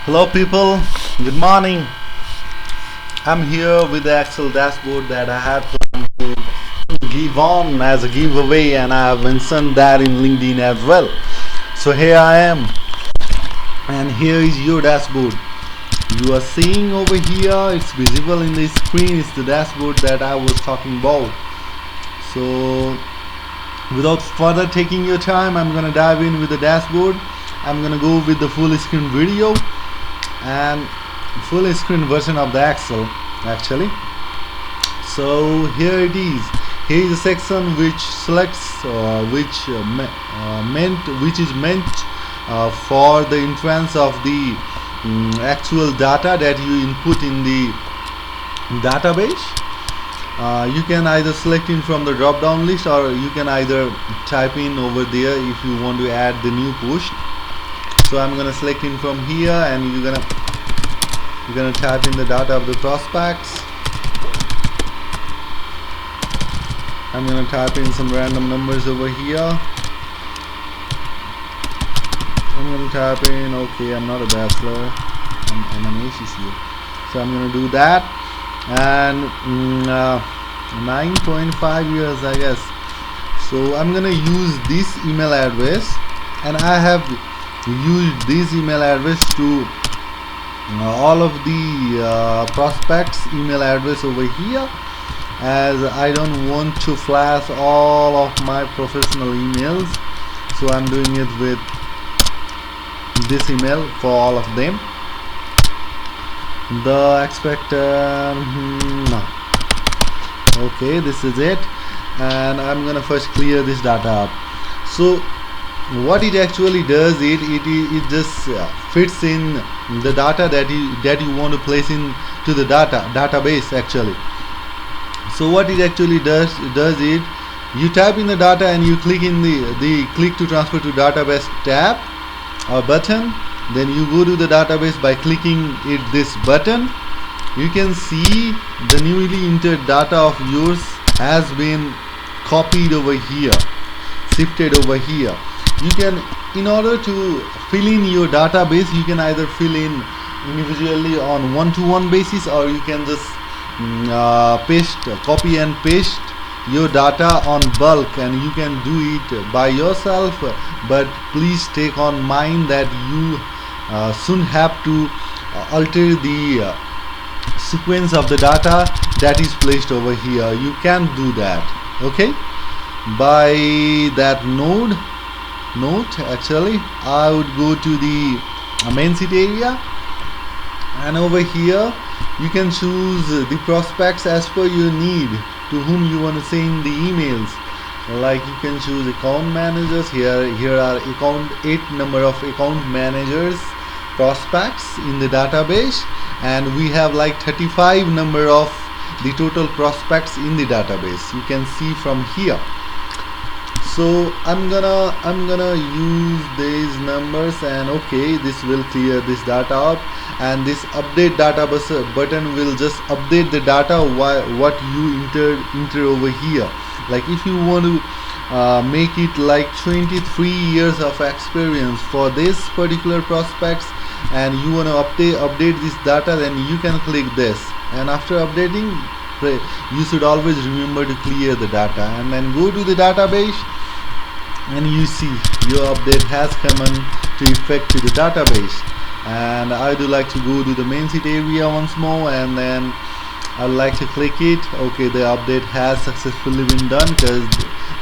Hello people, good morning. I'm here with the Excel dashboard that I had planned to give on as a giveaway, and I have mentioned that in LinkedIn as well. So here I am, and here is your dashboard. You are seeing over here, it's visible in the screen, it's the dashboard that I was talking about. So without further taking your time, I'm gonna dive in with the dashboard. I'm gonna go with the full screen video and full screen version of the Excel actually. So here it is. Here is a section which selects which is meant for the entrance of the actual data that you input in the database. You can either select in from the drop down list, or you can either type in over there if you want to add the new post. So I'm gonna select in from here, and you're gonna type in the data of the prospects. I'm gonna type in some random numbers over here. I'm gonna type in, okay, I'm not a bachelor, I'm an ACC, so I'm gonna do that, and 9.5 years I guess. So I'm gonna use this email address, and I have used this email address to all of the prospects email address over here, as I don't want to flash all of my professional emails. So I'm doing it with this email for all of them. The expected no. Okay, this is it, and I'm gonna first clear this data up. So what it actually does, it just fits in the data that you want to place into the database actually. So what it actually does it, you type in the data and you click in the click to transfer to database tab or button. Then you go to the database by clicking this button. You can see the newly entered data of yours has been copied over here, shifted over here. You can, in order to fill in your database, you can either fill in individually on one-to-one basis, or you can just copy and paste your data on bulk, and you can do it by yourself. But please take on mind that you soon have to alter the sequence of the data that is placed over here. You can do that, okay, by that note actually. I would go to the main sheet area, and over here you can choose the prospects as per your need, to whom you want to send the emails. Like you can choose account managers. Here are 8 number of account managers prospects in the database, and we have like 35 number of the total prospects in the database. You can see from here. So I'm gonna use these numbers, and okay, this will clear this data up, and this update database button will just update the data what you enter over here. Like if you want to make it like 23 years of experience for this particular prospects, and you want to update this data, then you can click this, and after updating, you should always remember to clear the data, and then go to the database, and you see your update has come into effect to the database. And I do like to go to the main sheet area once more, and then I'd like to click it. Okay, the update has successfully been done, because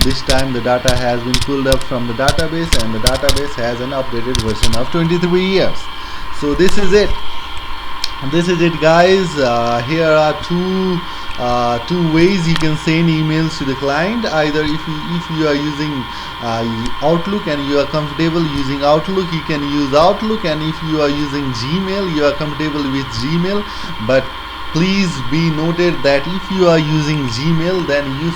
this time the data has been pulled up from the database, and the database has an updated version of 23 years. So this is it guys. Here are two ways you can send emails to the client. Either if you are using Outlook and you are comfortable using Outlook, you can use Outlook, and if you are using Gmail, you are comfortable with Gmail. But please be noted that if you are using Gmail, then you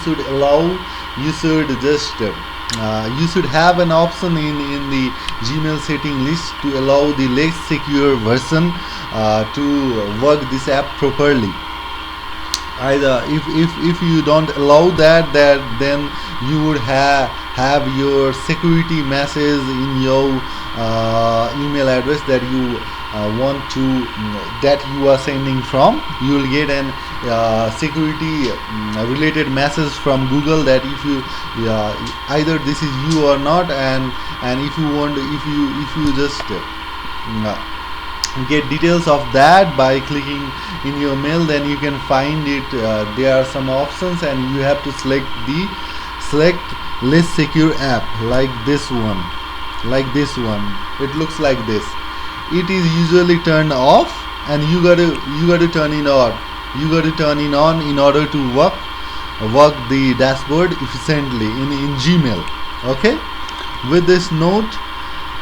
should have an option in the Gmail setting list to allow the less secure version to work this app properly. Either if you don't allow that, then you would have your security message in your email address that want to that you are sending from, you will get an security related message from Google that if you either this is you or not, and if you want, if you just get details of that by clicking in your mail, then you can find it. There are some options and you have to select less secure app, like this one. It looks like this. It is usually turned off, and you got to turn it on. You got to turn it on in order to work the dashboard efficiently in Gmail. Okay, with this note,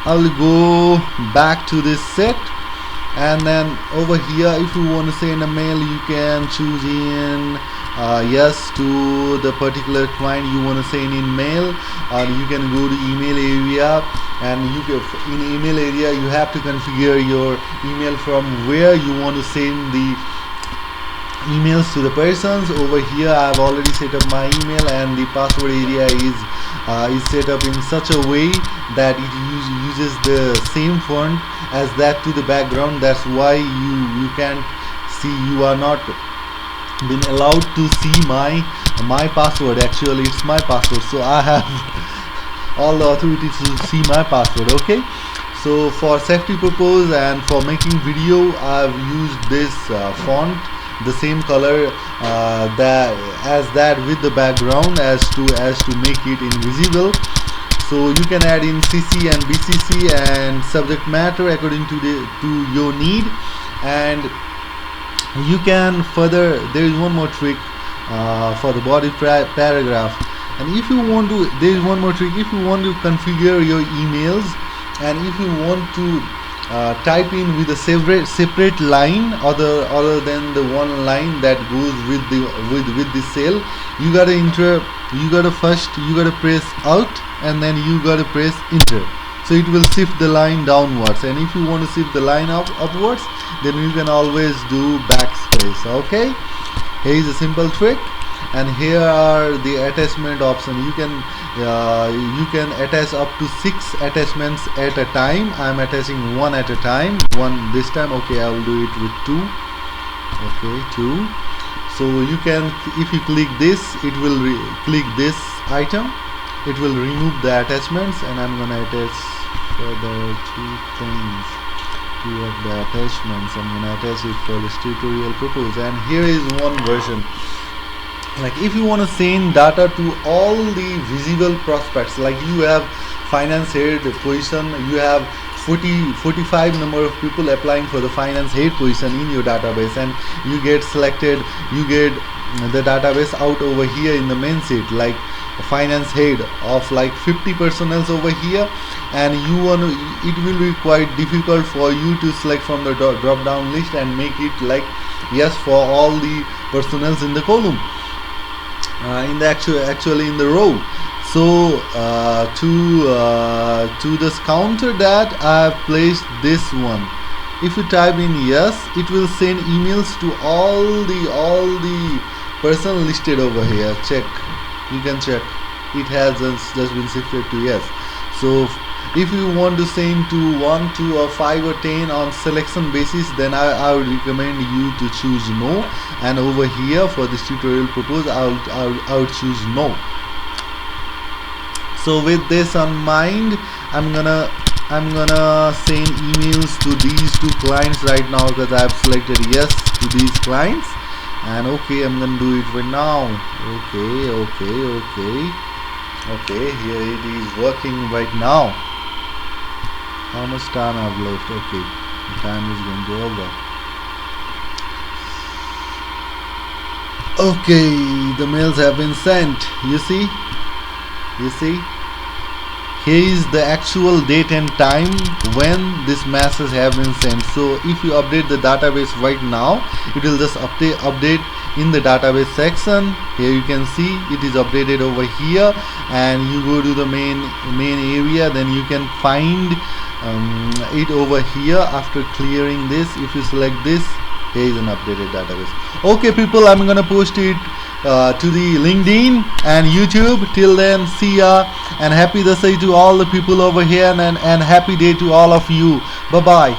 I'll go back to this set, and then over here, if you want to send a mail, you can choose in yes to the particular client you want to send in mail, or you can go to email area, and you can, in email area you have to configure your email from where you want to send the emails to the persons. Over here I have already set up my email, and the password area is set up in such a way that it uses the same font as that to the background. That's why you can't see, you are not been allowed to see my password. Actually it's my password, so I have all the authority to see my password. Okay, so for safety purpose and for making video, I've used this font, the same color that with the background, as to make it invisible. So you can add in CC and BCC and subject matter according to your need. And you can further, there is one more trick for the body paragraph. And if you want to, there is one more trick. If you want to configure your emails, and if you want to type in with a separate line other than the one line that goes with the cell, you gotta first press Alt, and then you gotta press Enter. So it will shift the line downwards, and if you want to shift the line upwards, then you can always do backspace. Okay, here is a simple trick. And here are the attachment option. You can attach up to 6 attachments at a time. I am attaching one at a time, one this time. Okay, I will do it with 2. Okay, 2. So you can, if you click this, it will click this item, it will remove the attachments, and I'm gonna attach further 2 things, 2 of the attachments. I'm gonna attach it for this tutorial purpose. And here is one version. Like if you want to send data to all the visible prospects, like you have finance head position, you have 45 number of people applying for the finance head position in your database, and you get selected, you get the database out over here in the main sheet, like finance head of like 50 personnels over here, and you want to, it will be quite difficult for you to select from the drop down list and make it like yes for all the personnels in the column. In the actually in the row. So to this counter that I have placed this one. If you type in yes, it will send emails to all the person listed over here. Check, you can check, it has just been shifted to yes. So if you want to send to 1, 2 or 5 or 10 on selection basis, then I would recommend you to choose no. And over here for this tutorial purpose, I would choose no. So with this on mind, I'm gonna send emails to these 2 clients right now, because I have selected yes to these clients. And okay, I'm gonna do it right now. Okay, here it is working right now. How much time I've left? Okay, the time is going to over. Okay, the mails have been sent. You see, here is the actual date and time when this message have been sent. So if you update the database right now, it will just update in the database section. Here you can see it is updated over here, and you go to the main area, then you can find it over here. After clearing this, if you select this, here is an updated database. Okay people, I'm gonna post it to the LinkedIn and YouTube. Till then, see ya, and happy Dasai to all the people over here, and happy day to all of you. Bye bye.